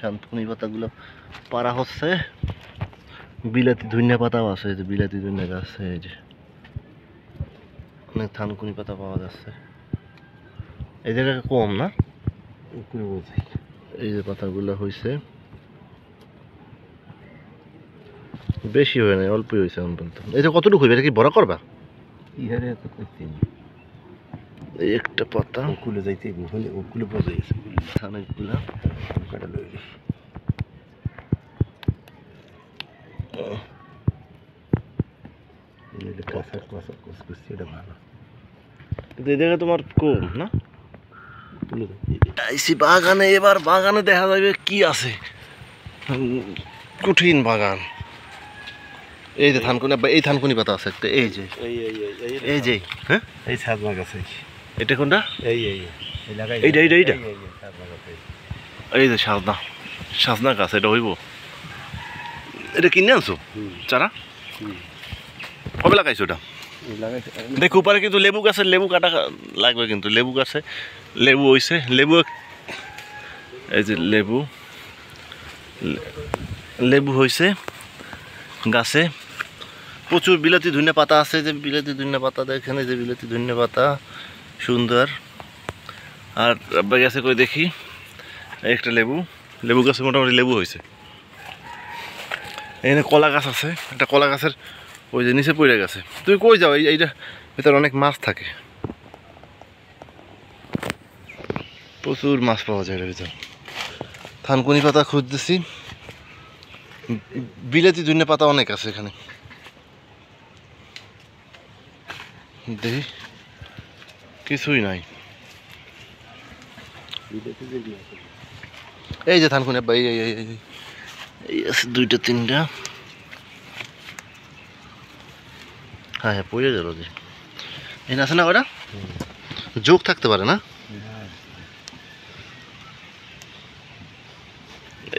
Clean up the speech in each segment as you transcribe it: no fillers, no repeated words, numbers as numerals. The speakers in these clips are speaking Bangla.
থানকুনি পাতাগুলো পাড়া হচ্ছে। বিলাতি ধনিয়া পাতাও আছে, এই যে বিলাতি ধনিয়া গাছ, এই যে অনেক থানকুনি পাতা পাওয়া যাচ্ছে। এই জায়গাটা কম না, এই যে পাতাগুলো হয়েছে, বেশি হয় না, অল্পই হয়েছে এখন পর্যন্ত। এই যে কতটুকু হইবে, এটা কি বড় করবা? এই একটা পাতা ওকুলে যাইতে হলে ওকুলে পচে গেছে অনেকগুলা কাটা লই এটা কাঁচা কাঁচা কচকচি, এটা ভালো। কিন্তু এই জায়গায় তোমার কম না। আইসি বাগানে, এবার বাগানে দেখা যাবে কি আছে। কঠিন বাগান। এই যে থানকুনি, এই থানকুনি পাতা আছে একটা, এই যে এই যে, হ্যাঁ এই সাজনা গাছ, এটা কোনটা? এই লাগাই এইটা এইটা এইটা সাজনা গাছ। এই যে সাজনা, সাজনা গাছ, এটা হইব। এটা কিনে আনছো চারা? কবে লাগাইছো এটা? দেখো উপরে কিন্তু লেবু গাছের লেবু কাটা লাগবে, কিন্তু লেবু গাছে লেবু হইছে, লেবু এই যে লেবু, লেবু হইছে গাছে। প্রচুর বিলাতি ধনিয়া পাতা আছে, যে বিলাতি ধনিয়া পাতা দেখেন, এই যে বিলাতি ধনিয়া পাতা সুন্দর। আর আব্বা গেছে কই দেখি, একটা লেবু, লেবু গাছে মোটামুটি লেবু হয়েছে। এখানে কলা গাছ আছে, একটা কলা গাছের ওই যে নিচে পড়ে গেছে। তুমি কই যাও? এইটা ভিতরে অনেক মাছ থাকে, প্রচুর মাছ পাওয়া যায় এর ভিতর। থানকুনি পাতা খুঁজতেছি, বিলাতি ধনিয়া পাতা অনেক আছে এখানে, দেখি কিছুই নাই। এই যে থানকুনি আব্বা, এই আছে দুইটা তিনটা। হ্যাঁ হ্যাঁ পড়ে গেল যে, এই আছে না ওটা, যোগ থাকতে পারে না।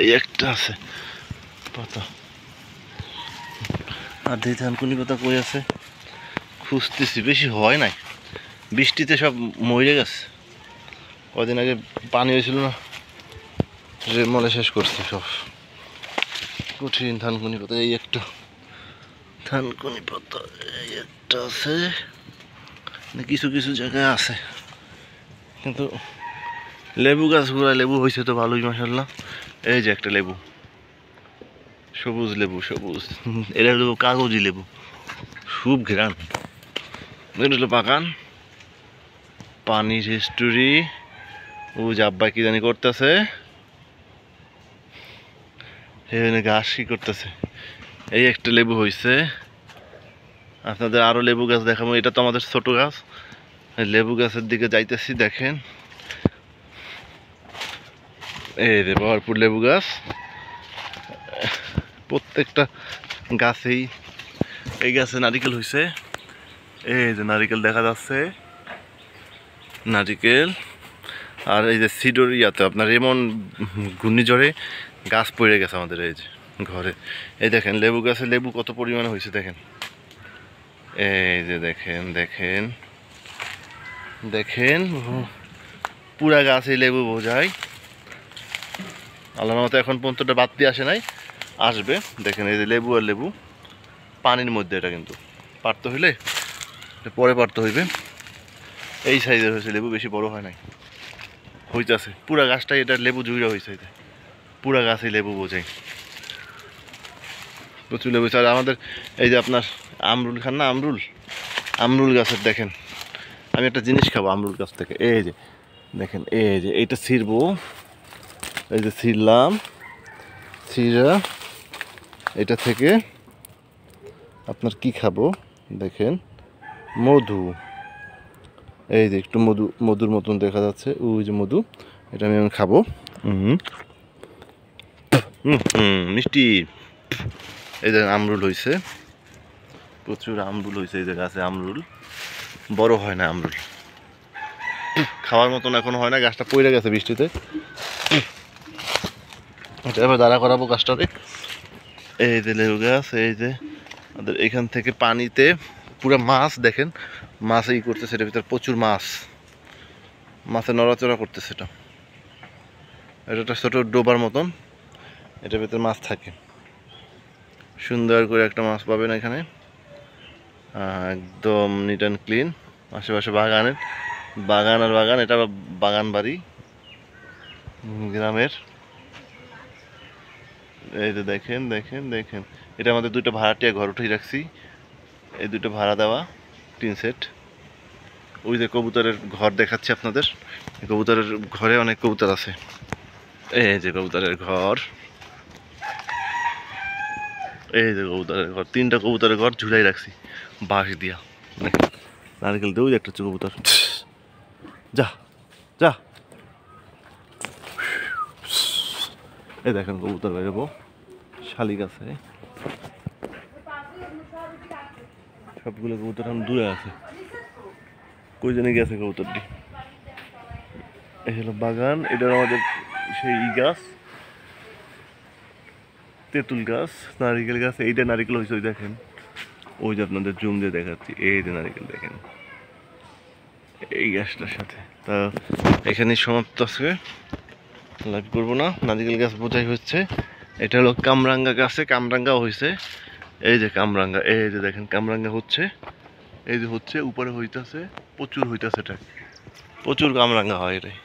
এই একটা আছে পাতা, আর দুই থানকুনি পাতা কই আছে খুঁজতেছি, বেশি হয় নাই, বৃষ্টিতে সব মরে গেছে। কদিন আগে পানি হয়েছিল না, মলে শেষ করছে সব। কঠিন থানকুনি পাতা, এই একটা থানকুনি পাতা, এই একটা আছে, কিছু কিছু জায়গায় আছে। কিন্তু লেবু গাছগুলা লেবু হয়েছে তো ভালোই মাশাআল্লাহ। এই যে একটা লেবু, সবুজ লেবু, সবুজ, এটা হলো কাগজি লেবু, খুব ঘেরান। এটা হলো বাগান, পানি হিস্টোরি। ও যে আব্বা কি জানি করতেছে, ঘাস কি করতেছে। এই একটা লেবু হয়েছে, আপনাদের আরো লেবু গাছ দেখাবো। এটা তো আমাদের ছোট গাছ, লেবু গাছের দিকে যাইতেছি, দেখেন এই যে ভরপুর লেবু গাছ, প্রত্যেকটা গাছেই। এই গাছে নারিকেল হয়েছে, এই যে নারিকেল দেখা যাচ্ছে, নারিকেল। আর এই যে সিডোর ইয়াতে আপনার এমন ঘূর্ণিঝড়ে গাছ পড়ে গেছে আমাদের এই যে ঘরে। এই দেখেন লেবু গাছে লেবু কত পরিমাণে হয়েছে দেখেন, এই যে দেখেন দেখেন দেখেন, পুরা গাছে লেবু বোঝায়। আল্লাহর মতো এখন পর্যন্ত বাড়তি আসে নাই, আসবে। দেখেন এই যে লেবু আর লেবু পানির মধ্যে, এটা কিন্তু পারতে হইলে পরে পারতে হইবে। এই সাইজের হয়েছে লেবু, বেশি বড় হয় নাই, হইতেছে পুরা গাছটাই এটা লেবু জুড়ে হয়েছে, পুরা গাছে লেবু বোঝাই, প্রচুর লেবু। আর আমাদের এই যে আপনার আমরুল খান না, আমরুল, আমরুল গাছের দেখেন, আমি একটা জিনিস খাবো আমরুল গাছ থেকে। এই যে দেখেন, এই যে এইটা ছিঁড়বো, এই যে ছিঁড়লাম, ছিঁড়া এটা থেকে আপনার কি খাবো দেখেন, মধু। এই যে একটু মধু, মধুর মতন দেখা যাচ্ছে, ওই যে মধু, এটা আমি খাবো। মিষ্টি। এই যে আমরুল হয়েছে, প্রচুর আমরুল হয়েছে এই যে গাছে, আমরুল বড় হয় না, আমরুল খাওয়ার মতন এখন হয় না, গাছটা পড়ে গেছে বৃষ্টিতে। এবার দাঁড়া করাবো গাছটাতে। এই যে লেবু গাছ, এই যে আমাদের এখান থেকে পানিতে পুরো মাছ দেখেন, মাছ এই করতেছে, এটার ভিতরে প্রচুর মাছ, মাছে নড়াচড়া করতেছে। এটা একটা ছোট ডোবার মতন, এটার ভেতরে মাছ থাকে। সুন্দর করে একটা মাছ পাবেন এখানে, একদম নিট অ্যান্ড ক্লিন। আশেপাশে বাগানের বাগান আর বাগান, এটা বাগান বাড়ি গ্রামের। এই যে দেখেন দেখেন দেখেন, এটা আমাদের দুটো ভাড়াটিয়া ঘর উঠেই রাখছি, এই দুটো ভাড়া দেওয়া টিন সেট। ওই যে কবুতরের ঘর দেখাচ্ছি আপনাদের, কবুতরের ঘরে অনেক কবুতর আছে। এই যে কবুতরের ঘর, এই যে কবুতরের ঘর, 3টা কবুতরের ঘর ঝুলাই রাখছি বাঁশ দিয়া। দেখেন নারকেল দেও একটা কবুতর, যা যা। এই দেখেন কবুতর বেরোবো, শালিক আছে, সবগুলো কবুতর এখন দূরে আছে, কই জানি গেছে কবুতরটি। এই হলো বাগান, এটা আমাদের সেই গাছ, তেঁতুল গাছ, নারিকেল গাছ। এইটা নারিকেল হয়েছে, ওই দেখেন, ওই যে আপনাদের জুম দিয়ে দেখাচ্ছি, এই যে নারিকেল দেখেন এই গাছটার সাথে। তা এখানে সমাপ্ত আছে, লাইভ করবো না। নারিকেল গাছ বোঝাই হচ্ছে, এটা হলো কামরাঙ্গা গাছে, কামরাঙ্গা হয়েছে। এই যে কামরাঙ্গা, এই যে দেখেন কামরাঙ্গা হচ্ছে, এই যে হচ্ছে উপরে হইতাছে, প্রচুর হইতাছে, এটা প্রচুর কামরাঙ্গা হয়। এটাই,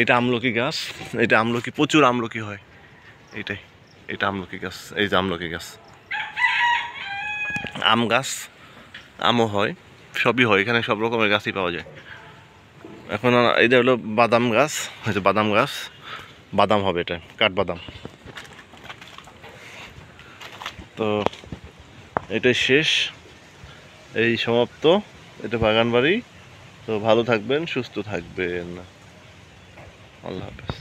এটা আমলকি গাছ, এটা আমলকি, প্রচুর আমলকি হয় এইটাই। এটা আমলকি গাছ, এই যে আমলকি গাছ, আম গাছ, আমও হয়, সবই হয় এখানে, সব রকমের গাছই পাওয়া যায়। এখন এটা হলো বাদাম গাছ, হয়েছে বাদাম গাছ, বাদাম হবে, এটা কাঠবাদাম। তো এটাই শেষ, এই সমাপ্ত, এটা বাগান বাড়ি। তো ভালো থাকবেন, সুস্থ থাকবেন, আল্লাহ হাফেজ।